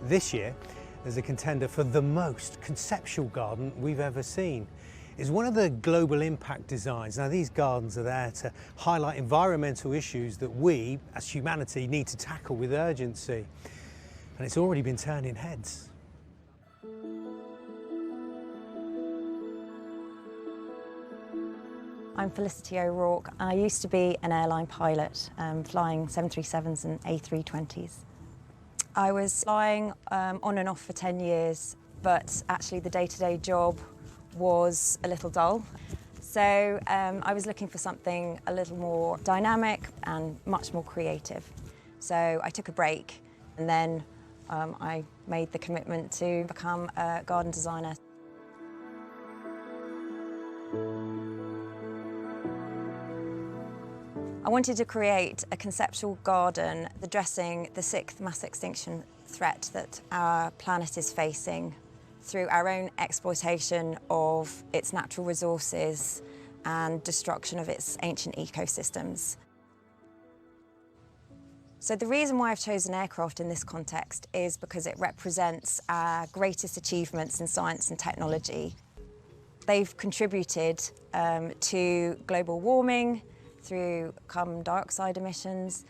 This year, there's a contender for the most conceptual garden we've ever seen. It's one of the global impact designs. Now, these gardens are there to highlight environmental issues that we, as humanity, need to tackle with urgency. And it's already been turning heads. I'm Felicity O'Rourke. I used to be an airline pilot, flying 737s and A320s. I was flying on and off for 10 years, but actually the day-to-day job was a little dull. So I was looking for something a little more dynamic and much more creative. So I took a break, and then I made the commitment to become a garden designer. I wanted to create a conceptual garden addressing the 6th mass extinction threat that our planet is facing through our own exploitation of its natural resources and destruction of its ancient ecosystems. So the reason why I've chosen aircraft in this context is because it represents our greatest achievements in science and technology. They've contributed to global warming, through carbon dioxide emissions.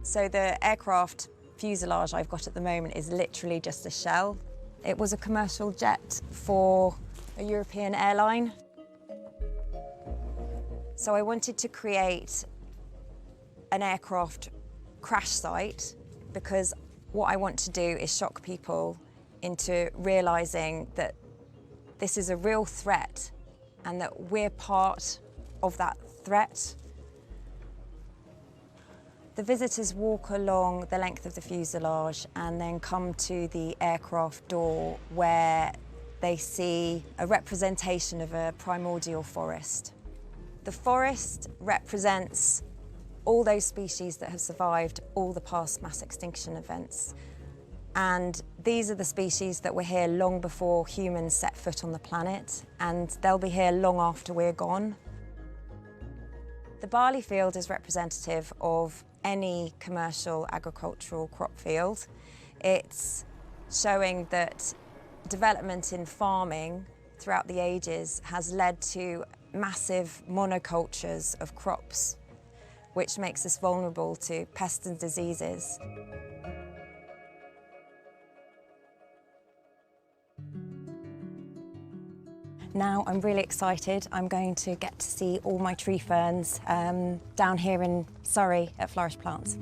So the aircraft fuselage I've got at the moment is literally just a shell. It was a commercial jet for a European airline. So I wanted to create an aircraft crash site because what I want to do is shock people into realising that this is a real threat and that we're part of that threat. The visitors walk along the length of the fuselage and then come to the aircraft door where they see a representation of a primordial forest. The forest represents all those species that have survived all the past mass extinction events. And these are the species that were here long before humans set foot on the planet, and they'll be here long after we're gone. The barley field is representative of any commercial agricultural crop field. It's showing that development in farming throughout the ages has led to massive monocultures of crops, which makes us vulnerable to pests and diseases. Now I'm really excited. I'm going to get to see all my tree ferns down here in Surrey at Flourish Plants.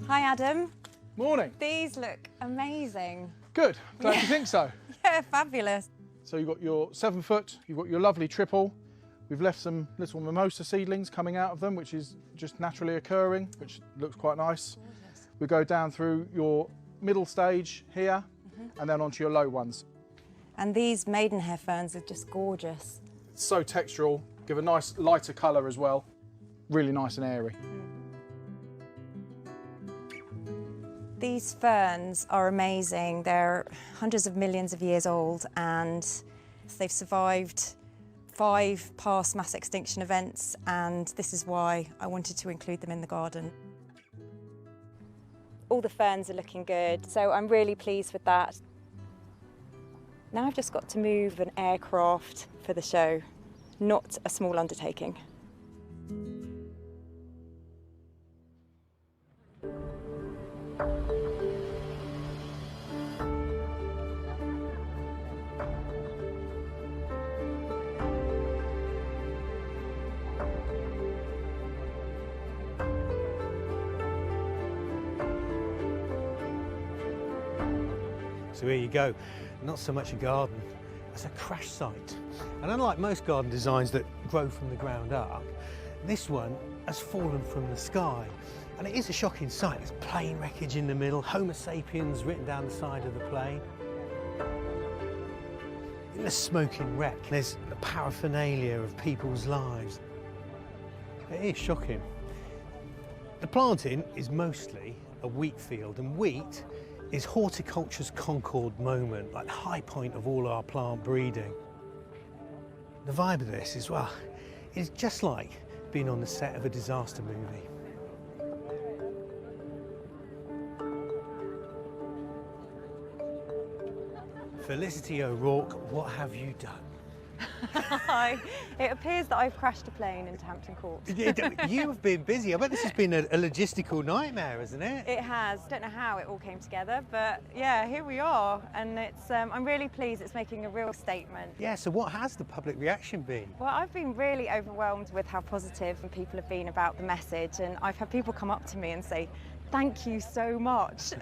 Hi Adam. Morning. These look amazing. Good, glad you think so. Yeah, fabulous. So you've got your 7 foot, you've got your lovely triple. We've left some little mimosa seedlings coming out of them, which is just naturally occurring, which looks quite nice. We go down through your middle stage here, and then onto your low ones. And these maidenhair ferns are just gorgeous. It's so textural, give a nice lighter colour as well. Really nice and airy. These ferns are amazing. They're hundreds of millions of years old, and they've survived 5 past mass extinction events, and this is why I wanted to include them in the garden. All the ferns are looking good, so I'm really pleased with that. Now I've just got to move an aircraft for the show, not a small undertaking. So here you go, not so much a garden as a crash site. And unlike most garden designs that grow from the ground up, this one has fallen from the sky. And it is a shocking sight. There's plane wreckage in the middle, Homo sapiens written down the side of the plane. In the smoking wreck, there's the paraphernalia of people's lives. It is shocking. The planting is mostly a wheat field, and wheat is horticulture's Concord moment, like the high point of all our plant breeding. The vibe of this is, well, It's just like being on the set of a disaster movie. Felicity O'Rourke, what have you done? Hi. It appears that I've crashed a plane into Hampton Court. You have been busy. I bet this has been a logistical nightmare, hasn't it? It has. Don't know how it all came together, but yeah, here we are, and it's. I'm really pleased. It's making a real statement. Yeah, so what has the public reaction been? Well, I've been really overwhelmed with how positive people have been about the message, and I've had people come up to me and say, "Thank you so much,"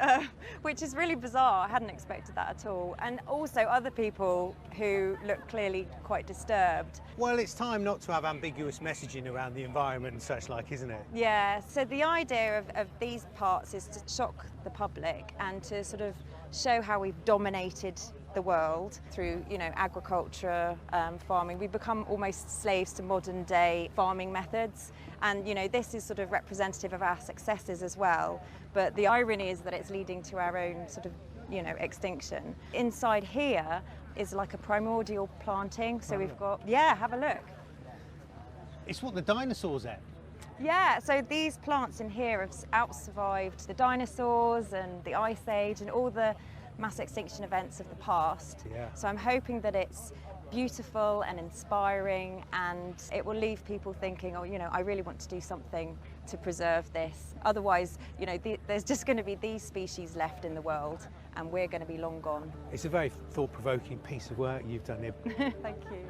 which is really bizarre. I hadn't expected that at all. And also other people who look clearly quite disturbed. Well, it's time not to have ambiguous messaging around the environment and such like, isn't it? Yeah, so the idea of these parts is to shock the public and to sort of show how we've dominated the world through, agriculture, farming. We've become almost slaves to modern day farming methods. And, this is sort of representative of our successes as well. But the irony is that it's leading to our own sort of, extinction. Inside here is like a primordial planting. So we've got, have a look. It's what the dinosaurs ate. Yeah, so these plants in here have out-survived the dinosaurs and the Ice Age and all the mass extinction events of the past. Yeah. So I'm hoping that it's beautiful and inspiring, and it will leave people thinking, oh, I really want to do something to preserve this. Otherwise, there's just going to be these species left in the world, and we're going to be long gone. It's a very thought-provoking piece of work you've done here. Thank you.